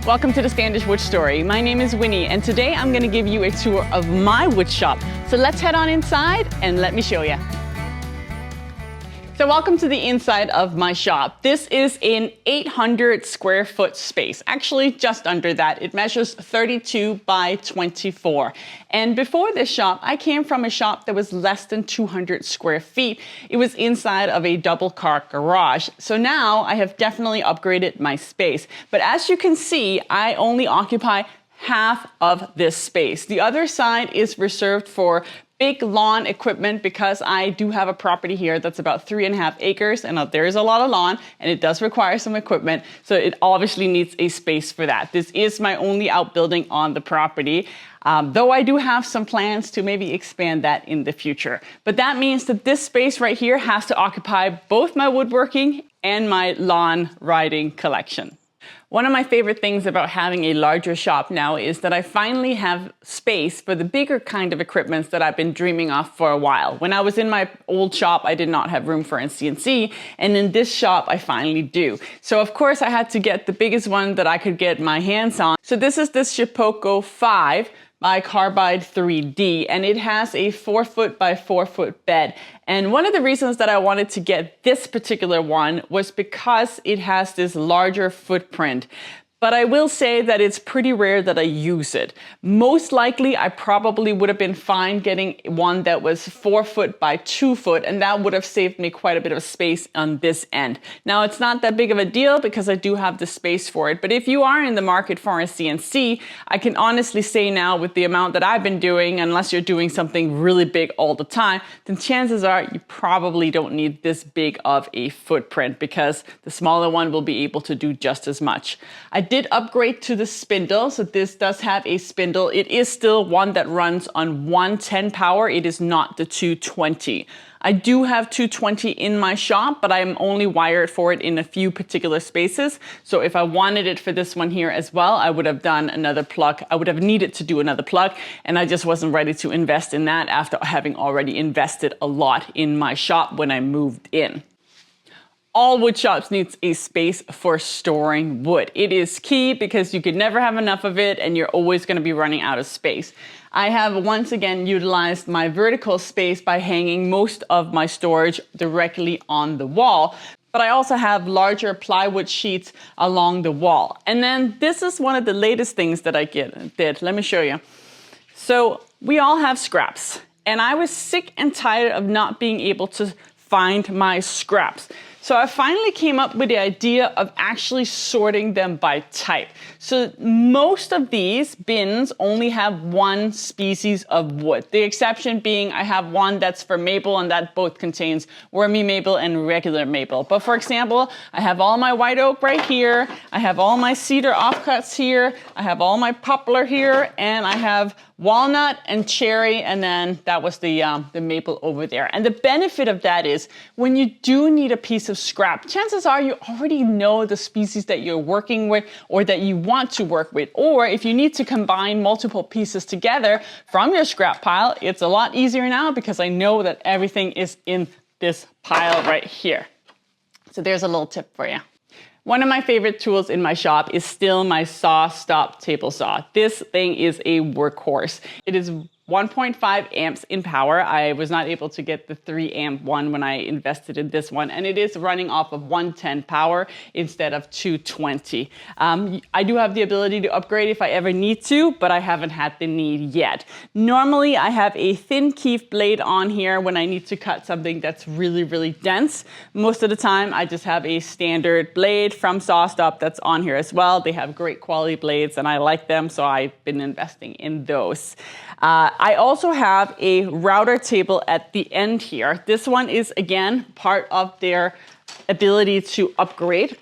Welcome to the Standish Wood Story. My name is Winnie, and today I'm going to give you a tour of my wood shop. So let's head on inside and let me show you. So welcome to the inside of my shop. This is an 800 square foot space, actually just under that. It measures 32 by 24. And before this shop, I came from a shop that was less than 200 square feet. It was inside of a double car garage. So now I have definitely upgraded my space. But as you can see, I only occupy half of this space. The other side is reserved for big lawn equipment because I do have a property here that's about 3.5 acres, and there is a lot of lawn and it does require some equipment. So it obviously needs a space for that. This is my only outbuilding on the property. Though I do have some plans to maybe expand that in the future. But that means that this space right here has to occupy both my woodworking and my lawn riding collection. One of my favorite things about having a larger shop now is that I finally have space for the bigger kind of equipment that I've been dreaming of for a while. When I was in my old shop, I did not have room for a CNC, and in this shop, I finally do. So of course, I had to get the biggest one that I could get my hands on. So this is this Shapeoko 5 by Carbide 3D, and it has a 4-foot by 4-foot bed. And one of the reasons that I wanted to get this particular one was because it has this larger footprint. But I will say that it's pretty rare that I use it. Most likely, I probably would have been fine getting one that was 4-foot by 2-foot, and that would have saved me quite a bit of space on this end. Now, it's not that big of a deal because I do have the space for it. But if you are in the market for a CNC, I can honestly say now with the amount that I've been doing, unless you're doing something really big all the time, then chances are you probably don't need this big of a footprint because the smaller one will be able to do just as much. I did upgrade to the spindle, so this does have a spindle. It is still one that runs on 110 power. It is not the 220. I do have 220 in my shop, but I'm only wired for it in a few particular spaces. So if I wanted it for this one here as well, I would have done another plug. I would have needed to do another plug, and I just wasn't ready to invest in that after having already invested a lot in my shop when I moved in. All wood shops needs a space for storing wood. It is key because you could never have enough of it and you're always going to be running out of space. I have once again utilized my vertical space by hanging most of my storage directly on the wall. But I also have larger plywood sheets along the wall. And then this is one of the latest things that I did. Let me show you. So we all have scraps, and I was sick and tired of not being able to find my scraps. So I finally came up with the idea of actually sorting them by type. So most of these bins only have one species of wood. The exception being I have one that's for maple, and that both contains wormy maple and regular maple. But for example, I have all my white oak right here. I have all my cedar offcuts here. I have all my poplar here, and I have walnut and cherry, and then that was the maple over there. And the benefit of that is when you do need a piece of scrap, chances are you already know the species that you're working with or that you want to work with. Or if you need to combine multiple pieces together from your scrap pile, it's a lot easier now because I know that everything is in this pile right here. So there's a little tip for you. One of my favorite tools in my shop is still my SawStop Table Saw. This thing is a workhorse. It is 1.5 amps in power. I was not able to get the 3 amp one when I invested in this one, and it is running off of 110 power instead of 220. I do have the ability to upgrade if I ever need to, but I haven't had the need yet. Normally, I have a thin keef blade on here when I need to cut something that's really, really dense. Most of the time, I just have a standard blade from SawStop that's on here as well. They have great quality blades, and I like them, so I've been investing in those. I also have a router table at the end here. This one is, again, part of their ability to upgrade.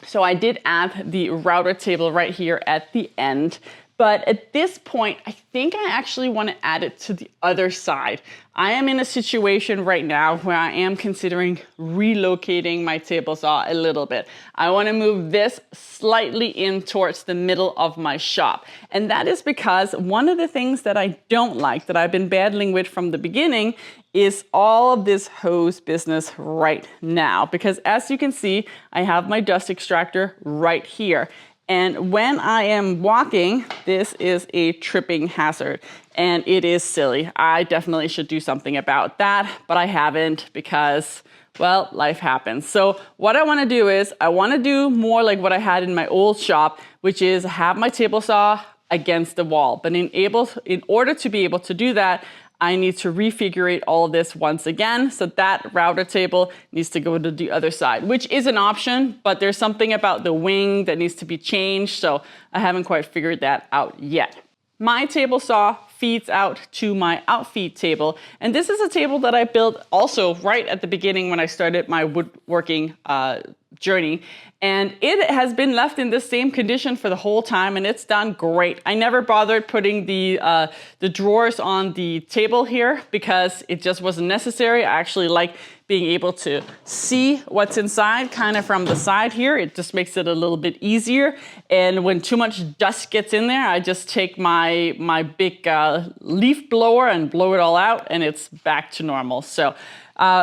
So I did add the router table right here at the end. But at this point, I think I actually want to add it to the other side. I am in a situation right now where I am considering relocating my table saw a little bit. I want to move this slightly in towards the middle of my shop. And that is because one of the things that I don't like, that I've been battling with from the beginning, is all of this hose business right now. Because as you can see, I have my dust extractor right here. And when I am walking, this is a tripping hazard, and it is silly. I definitely should do something about that, but I haven't because, well, life happens. So what I want to do is I want to do more like what I had in my old shop, which is have my table saw against the wall. But in order to be able to do that, I need to refigure all of this once again. So that router table needs to go to the other side, which is an option, but there's something about the wing that needs to be changed. So I haven't quite figured that out yet. My table saw feeds out to my Outfeed table. And this is a table that I built also right at the beginning when I started my woodworking journey. And it has been left in the same condition for the whole time, and it's done great. I never bothered putting the drawers on the table here because it just wasn't necessary. I actually like being able to see what's inside kind of from the side here. It just makes it a little bit easier. And when too much dust gets in there, I just take my big leaf blower and blow it all out, and it's back to normal. So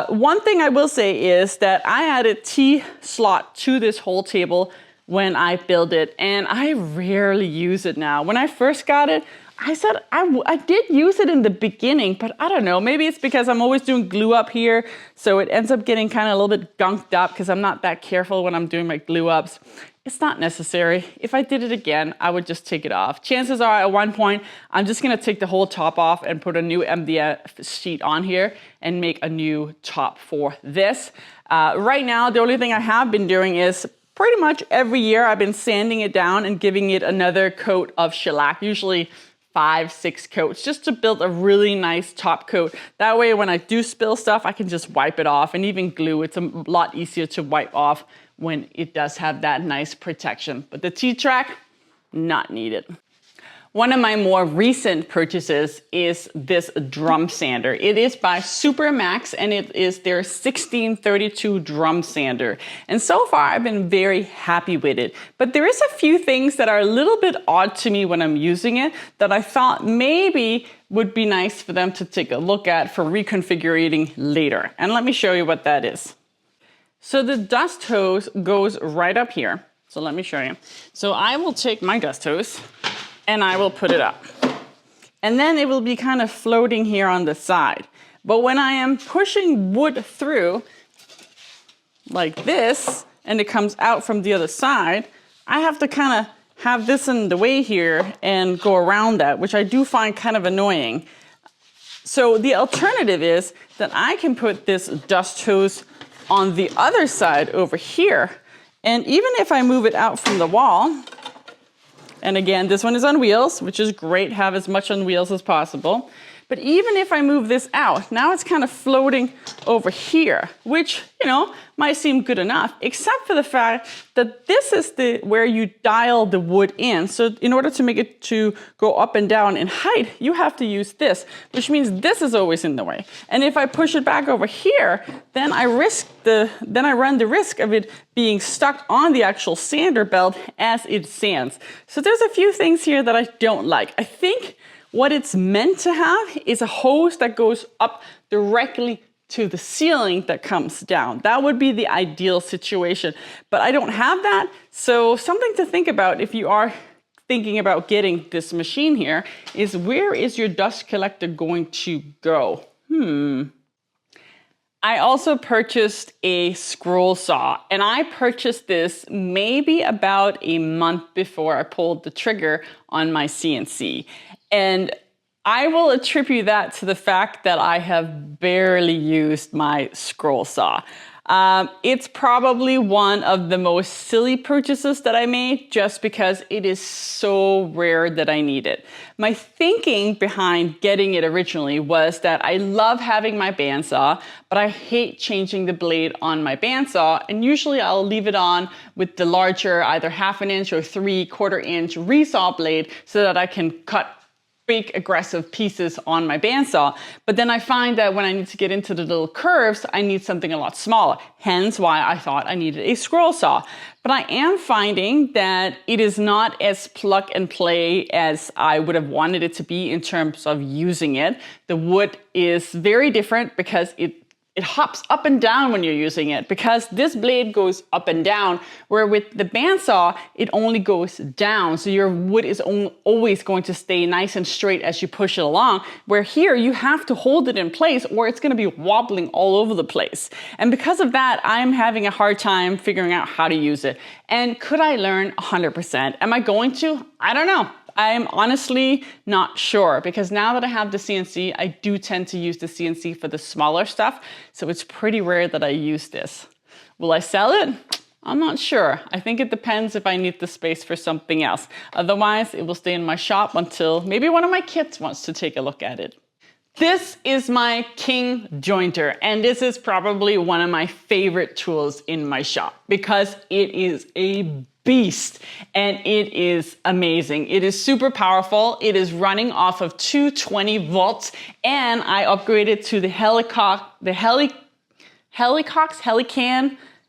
one thing I will say is that I added T-slot to this whole table when I built it, and I rarely use it now. When I first got it, I said I did use it in the beginning, but I don't know, maybe it's because I'm always doing glue up here, so it ends up getting kind of a little bit gunked up because I'm not that careful when I'm doing my glue ups. It's not necessary. If I did it again, I would just take it off. Chances are at one point, I'm just gonna take the whole top off and put a new MDF sheet on here and make a new top for this. Right now, the only thing I have been doing is pretty much every year I've been sanding it down and giving it another coat of shellac, usually 5-6 coats, just to build a really nice top coat. That way when I do spill stuff, I can just wipe it off, and even glue, it's a lot easier to wipe off when it does have that nice protection. But the T-track, not needed. One of my more recent purchases is this Drumsander. It is by Supermax, and it is their 1632 Drumsander. And so far, I've been very happy with it. But there is a few things that are a little bit odd to me when I'm using it that I thought maybe would be nice for them to take a look at for reconfiguring later. And let me show you what that is. So the dust hose goes right up here. So let me show you. So I will take my dust hose and I will put it up. And then it will be kind of floating here on the side. But when I am pushing wood through like this, and it comes out from the other side, I have to kind of have this in the way here and go around that, which I do find kind of annoying. So the alternative is that I can put this dust hose on the other side over here. And even if I move it out from the wall, and again, this one is on wheels, which is great, have as much on wheels as possible. But even if I move this out, now it's kind of floating over here, which, you know, might seem good enough, except for the fact that this is where you dial the wood in. So in order to make it to go up and down in height, you have to use this, which means this is always in the way. And if I push it back over here, then I run the risk of it being stuck on the actual sander belt as it sands. So there's a few things here that I don't like. I think what it's meant to have is a hose that goes up directly to the ceiling that comes down. That would be the ideal situation, but I don't have that. So something to think about if you are thinking about getting this machine here is, where is your dust collector going to go? I also purchased a scroll saw, and I purchased this maybe about a month before I pulled the trigger on my CNC. And I will attribute that to the fact that I have barely used my scroll saw. It's probably one of the most silly purchases that I made just because it is so rare that I need it. My thinking behind getting it originally was that I love having my bandsaw, but I hate changing the blade on my bandsaw, and usually I'll leave it on with the larger, either 1/2 inch or 3/4 inch resaw blade so that I can cut big aggressive pieces on my bandsaw. But then I find that when I need to get into the little curves, I need something a lot smaller. Hence why I thought I needed a scroll saw. But I am finding that it is not as plug and play as I would have wanted it to be in terms of using it. The wood is very different because it it hops up and down when you're using it because this blade goes up and down, where with the bandsaw, it only goes down. So your wood is always going to stay nice and straight as you push it along, where here you have to hold it in place or it's gonna be wobbling all over the place. And because of that, I'm having a hard time figuring out how to use it. And could I learn 100%? Am I going to? I don't know. I'm honestly not sure because now that I have the CNC, I do tend to use the CNC for the smaller stuff. So it's pretty rare that I use this. Will I sell it? I'm not sure. I think it depends if I need the space for something else. Otherwise, it will stay in my shop until maybe one of my kids wants to take a look at it. This is my king jointer, and this is probably one of my favorite tools in my shop because it is a beast and it is amazing. It is super powerful. It is running off of 220 volts, and I upgraded to the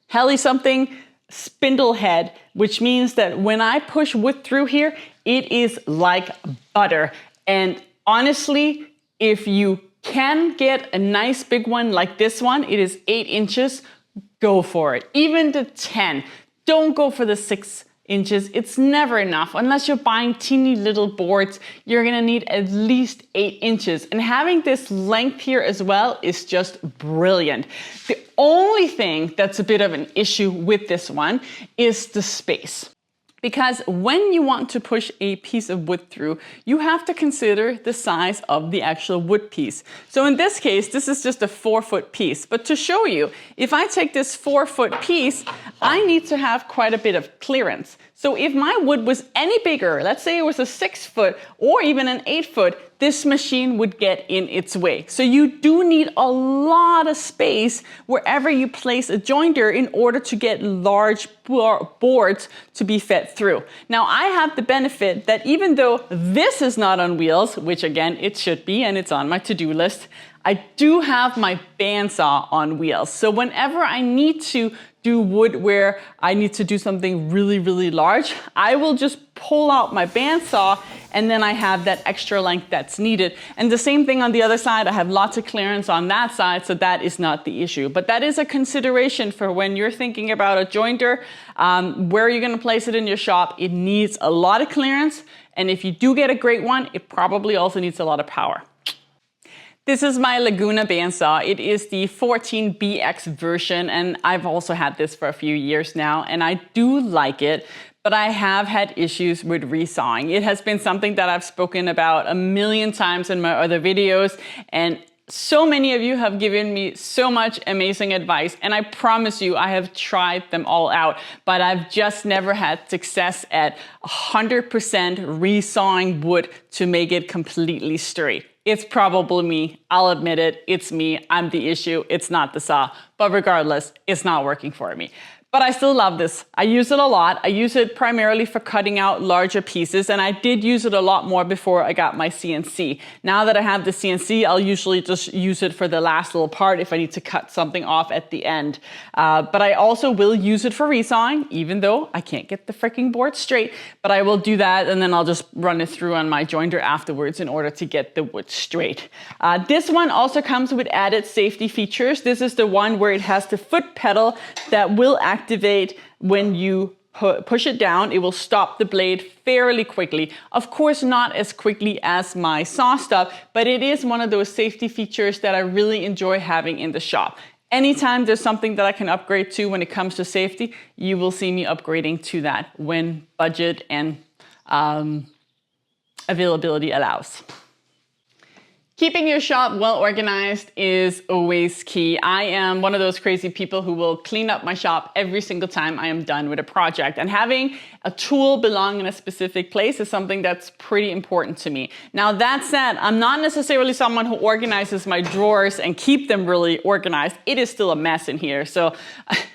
Heli something spindle head, which means that when I push wood through here, it is like butter. And honestly, if you can get a nice big one like this one, it is 8 inches, go for it. Even the 10, don't go for the 6 inches. It's never enough. Unless you're buying teeny little boards, you're gonna need at least 8 inches. And having this length here as well is just brilliant. The only thing that's a bit of an issue with this one is the space. Because when you want to push a piece of wood through, you have to consider the size of the actual wood piece. So in this case, this is just a 4-foot piece. But to show you, if I take this 4-foot piece, I need to have quite a bit of clearance. So if my wood was any bigger, let's say it was a 6-foot or even an 8-foot, this machine would get in its way. So you do need a lot of space wherever you place a jointer in order to get large boards to be fed through. Now I have the benefit that even though this is not on wheels, which again it should be and it's on my to-do list, I do have my bandsaw on wheels. So whenever I need to do wood where I need to do something really, really large, I will just pull out my bandsaw and then I have that extra length that's needed. And the same thing on the other side, I have lots of clearance on that side, so that is not the issue. But that is a consideration for when you're thinking about a jointer, where you're gonna place it in your shop. It needs a lot of clearance, and if you do get a great one, it probably also needs a lot of power. This is my Laguna bandsaw. It is the 14BX version, and I've also had this for a few years now, and I do like it, but I have had issues with resawing. It has been something that I've spoken about a million times in my other videos, and so many of you have given me so much amazing advice, and I promise you I have tried them all out, but I've just never had success at 100% resawing wood to make it completely straight. It's probably me. I'll admit it. It's me. I'm the issue. It's not the saw. But regardless, it's not working for me. But I still love this. I use it a lot. I use it primarily for cutting out larger pieces, and I did use it a lot more before I got my CNC. Now that I have the CNC, I'll usually just use it for the last little part if I need to cut something off at the end. But I also will use it for resawing, even though I can't get the freaking board straight. But I will do that, and then I'll just run it through on my jointer afterwards in order to get the wood straight. This one also comes with added safety features. This is the one where it has the foot pedal that will activate when you push it down. It will stop the blade fairly quickly. Of course, not as quickly as my SawStop, but it is one of those safety features that I really enjoy having in the shop. Anytime there's something that I can upgrade to when it comes to safety, you will see me upgrading to that when budget and availability allows. Keeping your shop well organized is always key. I am one of those crazy people who will clean up my shop every single time I am done with a project. And having a tool belong in a specific place is something that's pretty important to me. Now that said, I'm not necessarily someone who organizes my drawers and keep them really organized. It is still a mess in here, so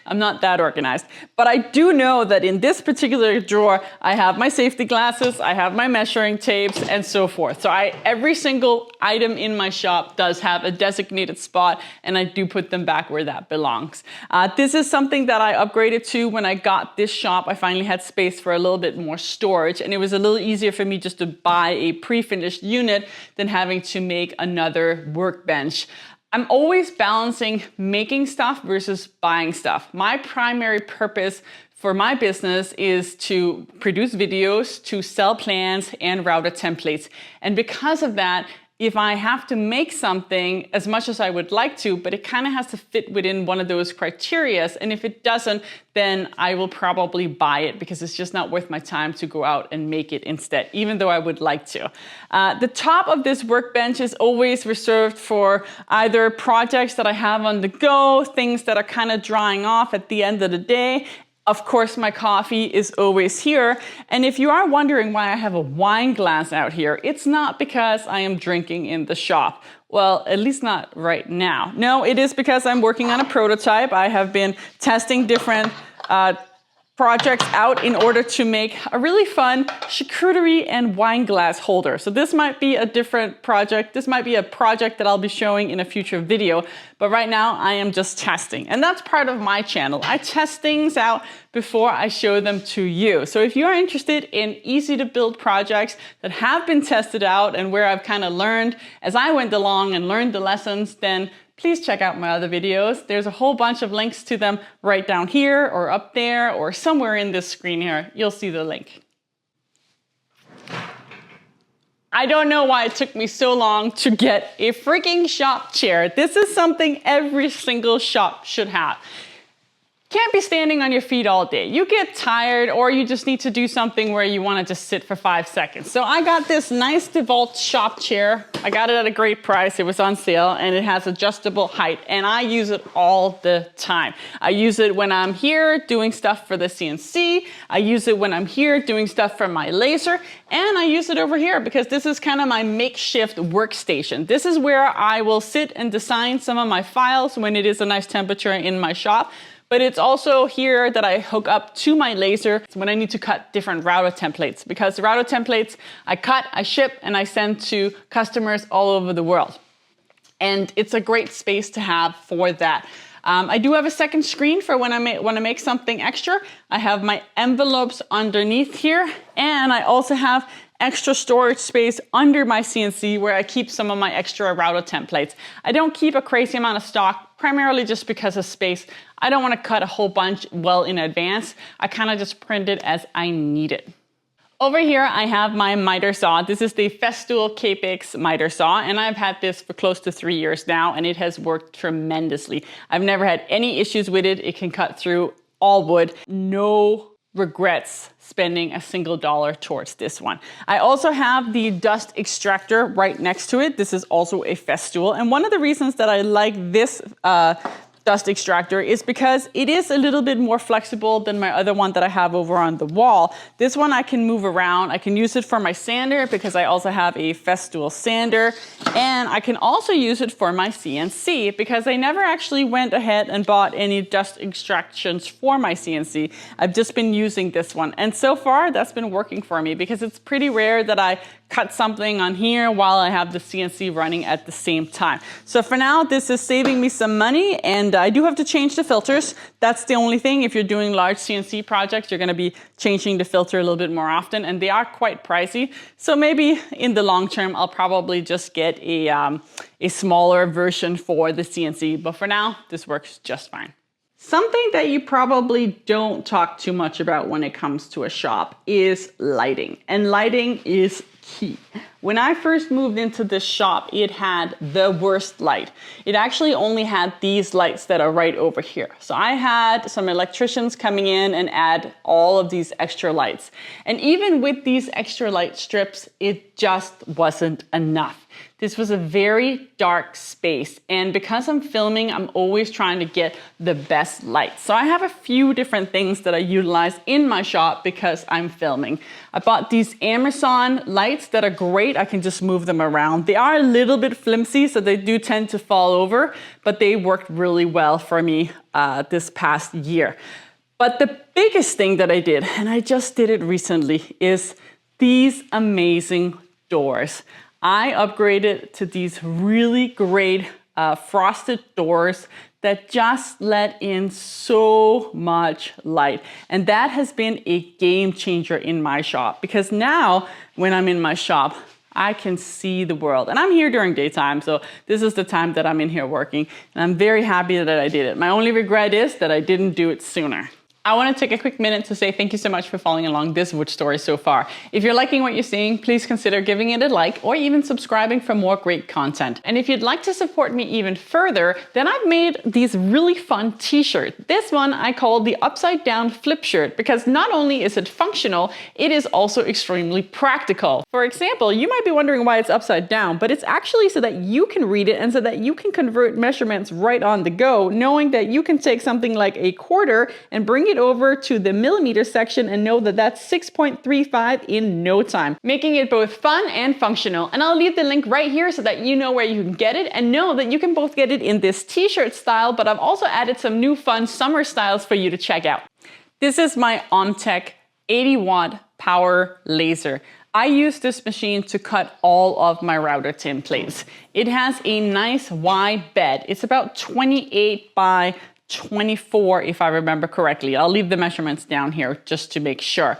I'm not that organized. But I do know that in this particular drawer, I have my safety glasses, I have my measuring tapes, and so forth. So every single item in my shop does have a designated spot, and I do put them back where that belongs. This is something that I upgraded to when I got this shop. I finally had space for a little bit more storage, and it was a little easier for me just to buy a pre-finished unit than having to make another workbench. I'm always balancing making stuff versus buying stuff. My primary purpose for my business is to produce videos, to sell plans and router templates. And because of that, if I have to make something as much as I would like to, but it kind of has to fit within one of those criteria, and if it doesn't, then I will probably buy it because it's just not worth my time to go out and make it instead, even though I would like to. The top of this workbench is always reserved for either projects that I have on the go, things that are kind of drying off at the end of the day. Of course, my coffee is always here. And if you are wondering why I have a wine glass out here, it's not because I am drinking in the shop. Well, at least not right now. No, it is because I'm working on a prototype. I have been testing different projects out in order to make a really fun charcuterie and wine glass holder. So this might be a different project. This might be a project that I'll be showing in a future video, but right now I am just testing. And that's part of my channel. I test things out before I show them to you. So if you are interested in easy to build projects that have been tested out and where I've kind of learned as I went along and learned the lessons, then please check out my other videos. There's a whole bunch of links to them right down here or up there or somewhere in this screen here. You'll see the link. I don't know why it took me so long to get a freaking shop chair. This is something every single shop should have. Can't be standing on your feet all day. You get tired or you just need to do something where you want to just sit for 5 seconds. So I got this nice Dewalt shop chair. I got it at a great price. It was on sale and it has adjustable height and I use it all the time. I use it when I'm here doing stuff for the CNC. I use it when I'm here doing stuff for my laser, and I use it over here because this is kind of my makeshift workstation. This is where I will sit and design some of my files when it is a nice temperature in my shop. But it's also here that I hook up to my laser when I need to cut different router templates, because the router templates I cut, I ship, and I send to customers all over the world. And it's a great space to have for that. I do have a second screen for when I want to make something extra. I have my envelopes underneath here, and I also have extra storage space under my CNC where I keep some of my extra router templates. I don't keep a crazy amount of stock, primarily just because of space. I don't want to cut a whole bunch well in advance. I kind of just print it as I need it. Over here, I have my miter saw. This is the Festool Kapex miter saw, and I've had this for close to 3 years now, and it has worked tremendously. I've never had any issues with it. It can cut through all wood. No regrets spending a single dollar towards this one. I also have the dust extractor right next to it. This is also a Festool, and one of the reasons that I like this dust extractor is because it is a little bit more flexible than my other one that I have over on the wall. This one I can move around. I can use it for my sander because I also have a Festool sander, and I can also use it for my CNC because I never actually went ahead and bought any dust extractions for my CNC. I've just been using this one, and so far that's been working for me because it's pretty rare that I cut something on here while I have the CNC running at the same time. So for now, this is saving me some money, and I do have to change the filters. That's the only thing. If you're doing large CNC projects, you're gonna be changing the filter a little bit more often, and they are quite pricey. So maybe in the long term, I'll probably just get a smaller version for the CNC, but for now, this works just fine. Something that you probably don't talk too much about when it comes to a shop is lighting, and lighting is key. When I first moved into this shop, it had the worst light. It actually only had these lights that are right over here. So I had some electricians coming in and add all of these extra lights. And even with these extra light strips, it just wasn't enough. This was a very dark space, and because I'm filming, I'm always trying to get the best light. So I have a few different things that I utilize in my shop because I'm filming. I bought these Amazon lights that are great. I can just move them around. They are a little bit flimsy, so they do tend to fall over, but they worked really well for me this past year. But the biggest thing that I did, and I just did it recently, is these amazing doors. I upgraded to these really great frosted doors that just let in so much light. And that has been a game changer in my shop, because now when I'm in my shop, I can see the world. And I'm here during daytime, so this is the time that I'm in here working. And I'm very happy that I did it. My only regret is that I didn't do it sooner. I want to take a quick minute to say thank you so much for following along this wood story so far. If you're liking what you're seeing, please consider giving it a like or even subscribing for more great content. And if you'd like to support me even further, then I've made these really fun t-shirts. This one I call the upside down flip shirt because not only is it functional, it is also extremely practical. For example, you might be wondering why it's upside down, but it's actually so that you can read it and so that you can convert measurements right on the go, knowing that you can take something like a quarter and bring it over to the millimeter section and know that that's 6.35 in no time, making it both fun and functional. And I'll leave the link right here so that you know where you can get it and know that you can both get it in this t-shirt style, but I've also added some new fun summer styles for you to check out. This is my Omtech 80-watt power laser. I use this machine to cut all of my router templates. It has a nice wide bed. It's about 28 by 24, if I remember correctly. I'll leave the measurements down here just to make sure.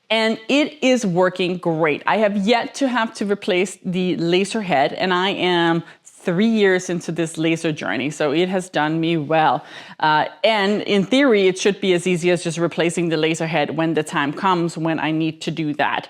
And it is working great. I have yet to have to replace the laser head, and I am 3 years into this laser journey, so it has done me well. And in theory, it should be as easy as just replacing the laser head when the time comes when I need to do that.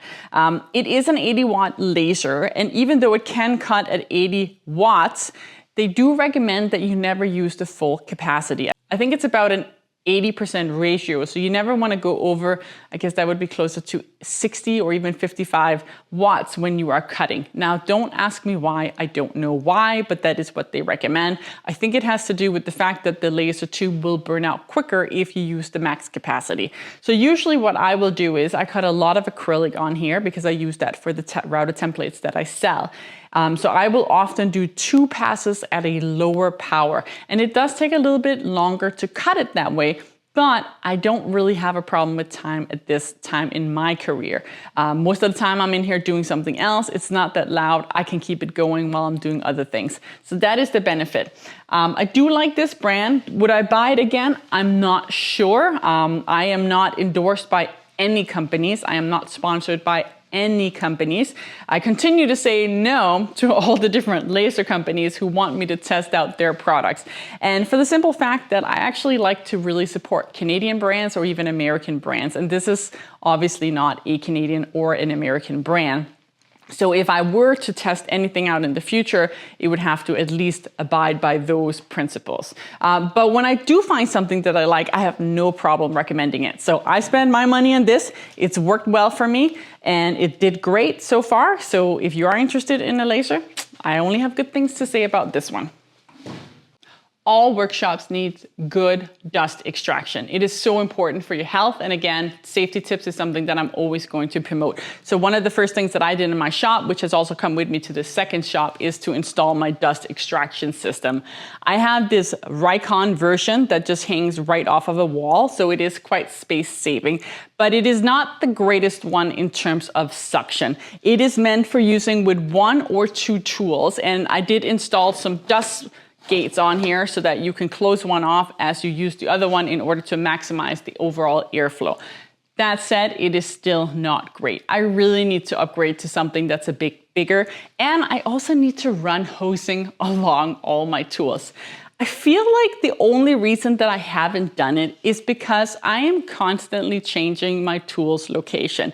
It is an 80-watt laser, and even though it can cut at 80 watts, they do recommend that you never use the full capacity. I think it's about an 80% ratio, so you never want to go over, I guess that would be closer to 60 or even 55 watts when you are cutting. Now, don't ask me why, I don't know why, but that is what they recommend. I think it has to do with the fact that the laser tube will burn out quicker if you use the max capacity. So usually what I will do is I cut a lot of acrylic on here because I use that for the router templates that I sell. So I will often do 2 passes at a lower power, and it does take a little bit longer to cut it that way, but I don't really have a problem with time at this time in my career. Most of the time I'm in here doing something else. It's not that loud. I can keep it going while I'm doing other things. So that is the benefit. I do like this brand. Would I buy it again? I'm not sure. I am not endorsed by any companies. I am not sponsored by any companies. I continue to say no to all the different laser companies who want me to test out their products. And for the simple fact that I actually like to really support Canadian brands or even American brands. And this is obviously not a Canadian or an American brand. So if I were to test anything out in the future, it would have to at least abide by those principles. But when I do find something that I like, I have no problem recommending it. So I spend my money on this. It's worked well for me and it did great so far. So if you are interested in a laser, I only have good things to say about this one. All workshops need good dust extraction. It is so important for your health. And again, safety tips is something that I'm always going to promote. So one of the first things that I did in my shop, which has also come with me to the second shop, is to install my dust extraction system. I have this Rikon version that just hangs right off of a wall. So it is quite space saving, but it is not the greatest one in terms of suction. It is meant for using with 1 or 2 tools. And I did install some dust gates on here so that you can close one off as you use the other one in order to maximize the overall airflow. That said, it is still not great. I really need to upgrade to something that's a bit bigger, and I also need to run hosing along all my tools. I feel like the only reason that I haven't done it is because I am constantly changing my tools location.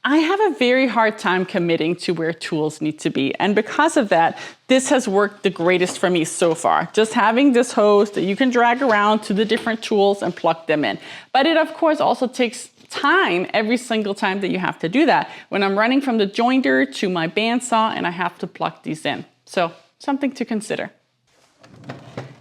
I have a very hard time committing to where tools need to be. And because of that, this has worked the greatest for me so far. Just having this hose that you can drag around to the different tools and plug them in. But it of course also takes time every single time that you have to do that. When I'm running from the jointer to my bandsaw and I have to plug these in. So something to consider.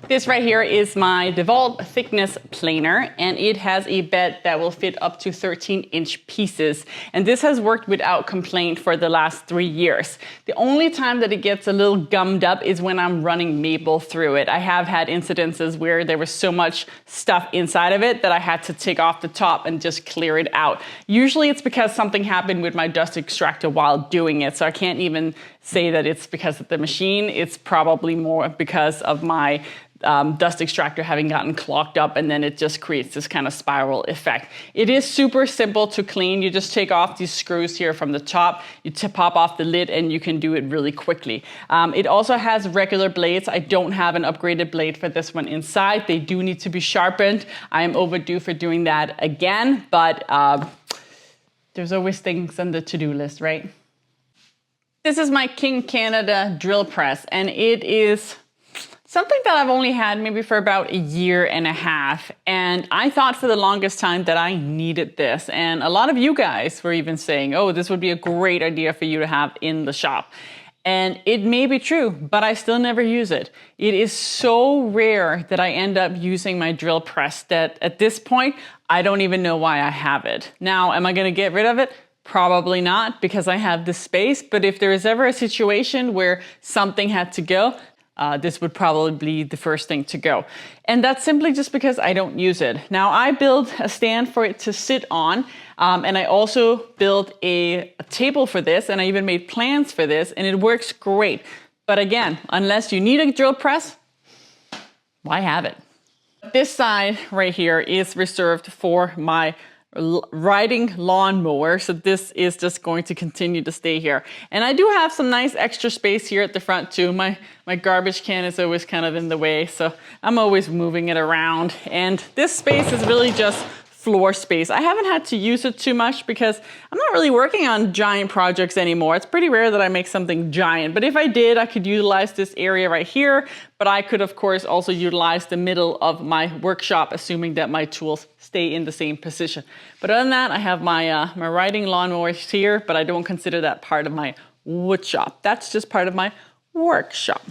This right here is my Dewalt thickness planer, and it has a bed that will fit up to 13-inch pieces. And this has worked without complaint for the last 3 years. The only time that it gets a little gummed up is when I'm running maple through it. I have had incidences where there was so much stuff inside of it that I had to take off the top and just clear it out. Usually it's because something happened with my dust extractor while doing it, so I can't even say that it's because of the machine. It's probably more because of my dust extractor having gotten clogged up, and then it just creates this kind of spiral effect. It is super simple to clean. You just take off these screws here from the top, you pop off the lid, and you can do it really quickly. It also has regular blades. I don't have an upgraded blade for this one inside. They do need to be sharpened. I am overdue for doing that again, but there's always things on the to-do list, right? This is my King Canada drill press, and it is something that I've only had maybe for about 1.5 years. And I thought for the longest time that I needed this. And a lot of you guys were even saying, oh, this would be a great idea for you to have in the shop. And it may be true, but I still never use it. It is so rare that I end up using my drill press that at this point, I don't even know why I have it. Now, am I gonna get rid of it? Probably not, because I have the space. But if there is ever a situation where something had to go, this would probably be the first thing to go. And that's simply just because I don't use it. Now, I built a stand for it to sit on, and I also built a table for this, and I even made plans for this, and it works great. But again, unless you need a drill press, why have it? This side right here is reserved for my riding lawnmower, so this is just going to continue to stay here. And I do have some nice extra space here at the front too. My garbage can is always kind of in the way, so I'm always moving it around. And this space is really just floor space. I haven't had to use it too much because I'm not really working on giant projects anymore. It's pretty rare that I make something giant, but if I did, I could utilize this area right here, but I could of course also utilize the middle of my workshop, assuming that my tools stay in the same position. But other than that, I have my my riding lawnmower here, but I don't consider that part of my wood shop. That's just part of my workshop.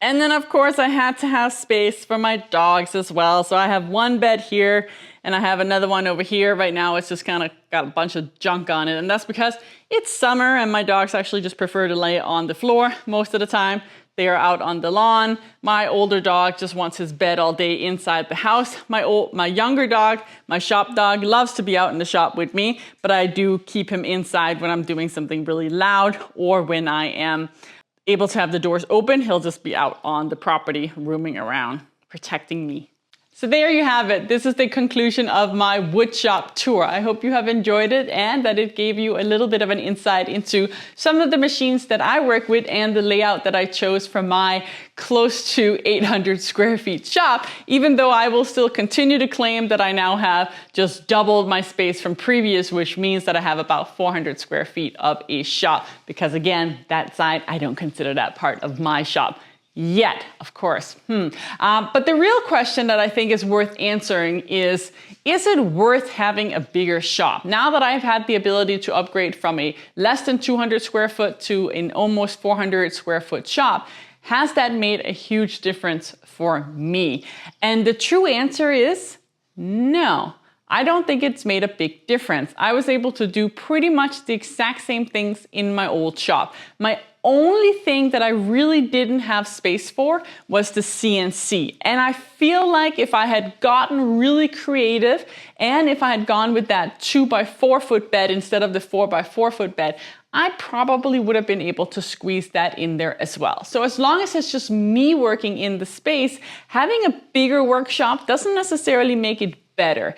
And then of course I had to have space for my dogs as well. So I have one bed here and I have another one over here. Right now it's just kind of got a bunch of junk on it, and that's because it's summer and my dogs actually just prefer to lay on the floor most of the time. They are out on the lawn. My older dog just wants his bed all day inside the house. My younger dog, my shop dog, loves to be out in the shop with me, but I do keep him inside when I'm doing something really loud or when I am able to have the doors open. He'll just be out on the property roaming around, protecting me. So there you have it. This is the conclusion of my wood shop tour. I hope you have enjoyed it and that it gave you a little bit of an insight into some of the machines that I work with and the layout that I chose for my close to 800 square feet shop, even though I will still continue to claim that I now have just doubled my space from previous, which means that I have about 400 square feet of a shop, because again, that side, I don't consider that part of my shop. Yet, of course. But the real question that I think is worth answering is it worth having a bigger shop? Now that I've had the ability to upgrade from a less than 200 square foot to an almost 400 square foot shop, has that made a huge difference for me? And the true answer is no. I don't think it's made a big difference. I was able to do pretty much the exact same things in my old shop. My only thing that I really didn't have space for was the CNC. And I feel like if I had gotten really creative and if I had gone with that 2x4 foot bed instead of the 4x4 foot bed, I probably would have been able to squeeze that in there as well. So as long as it's just me working in the space, having a bigger workshop doesn't necessarily make it better.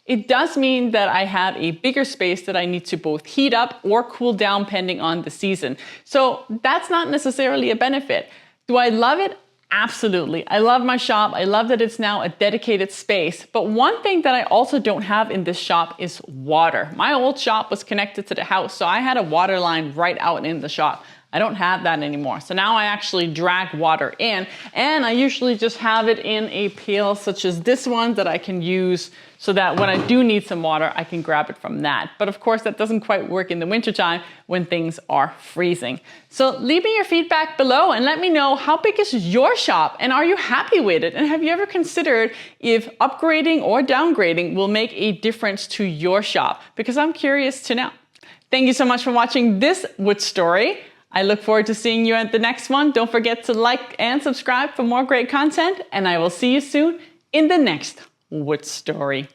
It does mean that I have a bigger space that I need to both heat up or cool down depending on the season. So that's not necessarily a benefit. Do I love it? Absolutely. I love my shop. I love that it's now a dedicated space. But one thing that I also don't have in this shop is water. My old shop was connected to the house, so I had a water line right out in the shop. I don't have that anymore. So now I actually drag water in, and I usually just have it in a pail such as this one that I can use so that when I do need some water, I can grab it from that. But of course, that doesn't quite work in the wintertime when things are freezing. So leave me your feedback below and let me know, how big is your shop and are you happy with it? And have you ever considered if upgrading or downgrading will make a difference to your shop? Because I'm curious to know. Thank you so much for watching this Wood Story. I look forward to seeing you at the next one. Don't forget to like and subscribe for more great content, and I will see you soon in the next Wood Story.